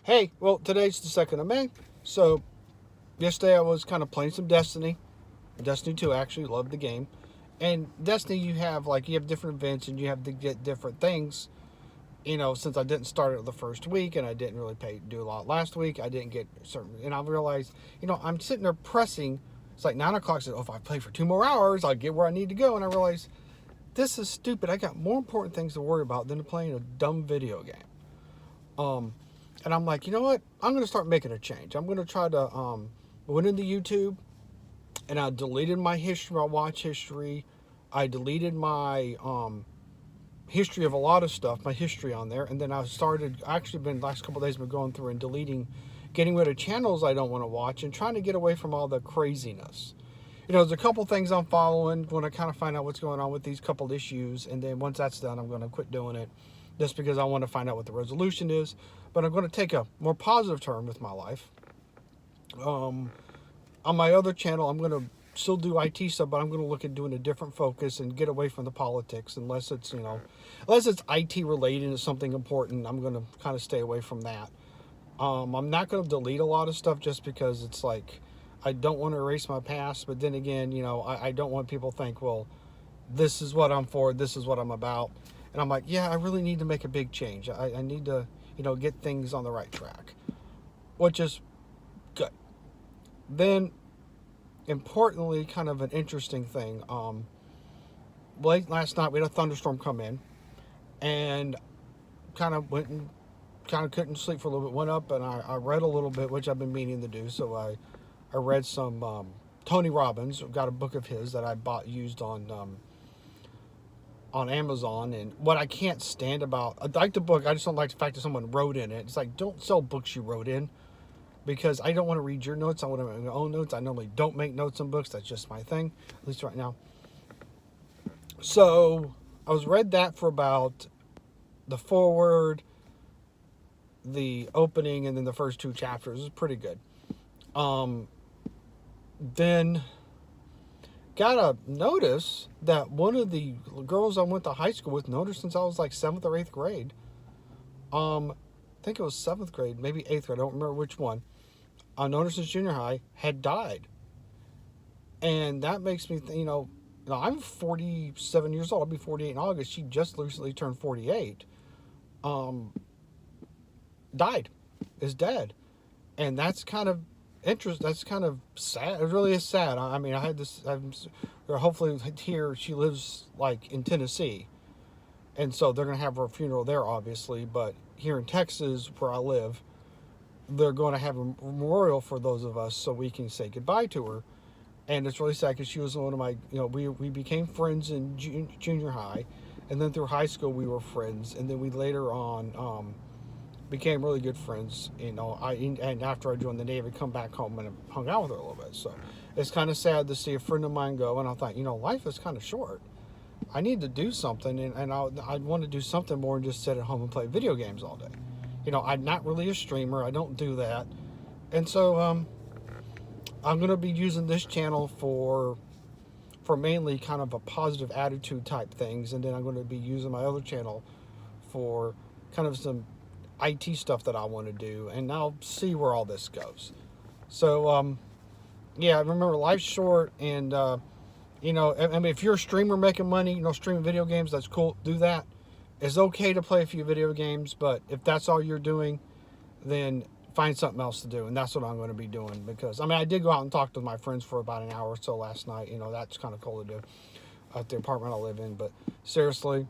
Hey, well, today's the 2nd of May. So, yesterday I was kind of playing some Destiny. Destiny 2, actually, loved the game. And Destiny, you have different events and you have to get different things. Since I didn't start it the first week and I didn't really do a lot last week, I didn't get certain. And I realized, I'm sitting there pressing. It's like 9 o'clock. I said, oh, if I play for 2 more hours, I'll get where I need to go. And I realized, this is stupid. I got more important things to worry about than playing a dumb video game. Um, and I'm like, you know what? I'm going to start making a change. I'm going to try to went into YouTube and I deleted my history, my watch history. I deleted my history of a lot of stuff, my history on there, and then I started. Actually, been last couple of days, been going through and deleting, getting rid of channels I don't want to watch, and trying to get away from all the craziness. There's a couple things I'm following when I kind of find out what's going on with these couple issues, and then once that's done, I'm going to quit doing it, just because I want to find out what the resolution is. But I'm going to take a more positive turn with my life. On my other channel, I'm going to still do IT stuff, but I'm going to look at doing a different focus and get away from the politics, unless it's IT related to something important. I'm going to kind of stay away from that. I'm not going to delete a lot of stuff just because it's like I don't want to erase my past, but then again, I don't want people to think, well, this is what I'm for, this is what I'm about. And I'm like, yeah, I really need to make a big change. I need to, get things on the right track, which is good. Then, importantly, kind of an interesting thing. Late last night, we had a thunderstorm come in, and kind of couldn't sleep for a little bit. Went up and I read a little bit, which I've been meaning to do. So I read some Tony Robbins. Got a book of his that I bought used on Amazon. And what I can't stand about, I like the book, I just don't like the fact that someone wrote in it. It's like, don't sell books you wrote in, because I don't want to read your notes. I want to make my own notes. I normally don't make notes on books. That's just my thing, at least right now. So I was read that for about the foreword, the opening, and then the first two chapters. It was pretty good. Then got a notice that one of the girls I went to high school with, noticed since I was like 7th or 8th grade. I think it was 7th grade, maybe 8th grade. I don't remember which one. I noticed since junior high had died. And that makes me think, I'm 47 years old. I'll be 48 in August. She just recently turned 48. Died. Is dead. And that's kind of interesting. That's kind of sad. It really is sad. I mean, I had this, hopefully here, she lives like in Tennessee. And so they're going to have her funeral there, obviously. But here in Texas, where I live, they're going to have a memorial for those of us so we can say goodbye to her. And it's really sad because she was one of my, we became friends in junior high. And then through high school, we were friends. And then we later on became really good friends. And after I joined the Navy, come back home and hung out with her a little bit. So it's kind of sad to see a friend of mine go. And I thought, life is kind of short. I need to do something. And I'd want to do something more than just sit at home and play video games all day. I'm not really a streamer. I don't do that. And so I'm going to be using this channel for mainly kind of a positive attitude type things. And then I'm going to be using my other channel for kind of some IT stuff that I want to do. And I'll see where all this goes. So, yeah, remember, life's short. And, I mean, if you're a streamer making money, streaming video games, that's cool. Do that. It's okay to play a few video games, but if that's all you're doing, then find something else to do. And that's what I'm going to be doing, because, I did go out and talk to my friends for about an hour or so last night. That's kind of cool to do at the apartment I live in. But seriously,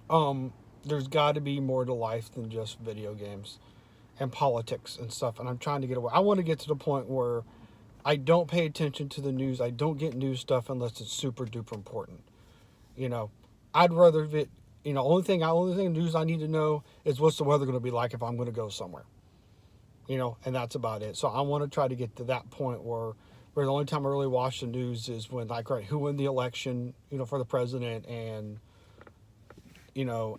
there's got to be more to life than just video games and politics and stuff. And I'm trying to get away. I want to get to the point where I don't pay attention to the news. I don't get news stuff unless it's super duper important. I'd rather only thing news I need to know is what's the weather going to be like if I'm going to go somewhere. And that's about it. So I want to try to get to that point where the only time I really watch the news is when, like, right, who won the election, for the president, and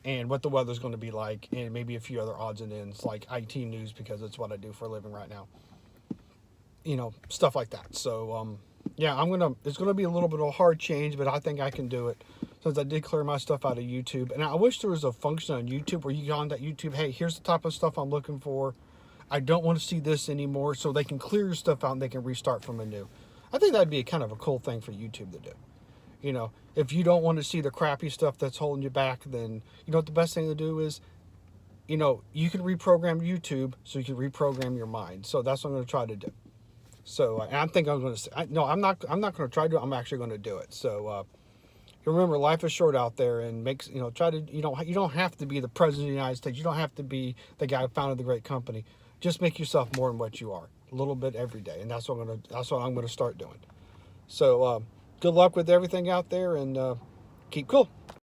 and what the weather's going to be like, and maybe a few other odds and ends, like IT news, because it's what I do for a living right now. Stuff like that. So, yeah, it's gonna be a little bit of a hard change, but I think I can do it since I did clear my stuff out of YouTube. And I wish there was a function on YouTube where you go on that YouTube, hey, here's the type of stuff I'm looking for. I don't want to see this anymore, so they can clear your stuff out and they can restart from anew. I think that'd be a kind of a cool thing for YouTube to do. You know, if you don't want to see the crappy stuff that's holding you back, then you know what the best thing to do is, you know, you can reprogram YouTube so you can reprogram your mind. So that's what I'm going to try to do. So, and I think I'm going to. No, I'm not. I'm not going to try to do it. I'm actually going to do it. So, remember, life is short out there, and makes try to. You don't have to be the president of the United States. You don't have to be the guy who founded the great company. Just make yourself more than what you are, a little bit every day, and that's what I'm going to start doing. So, good luck with everything out there, and keep cool.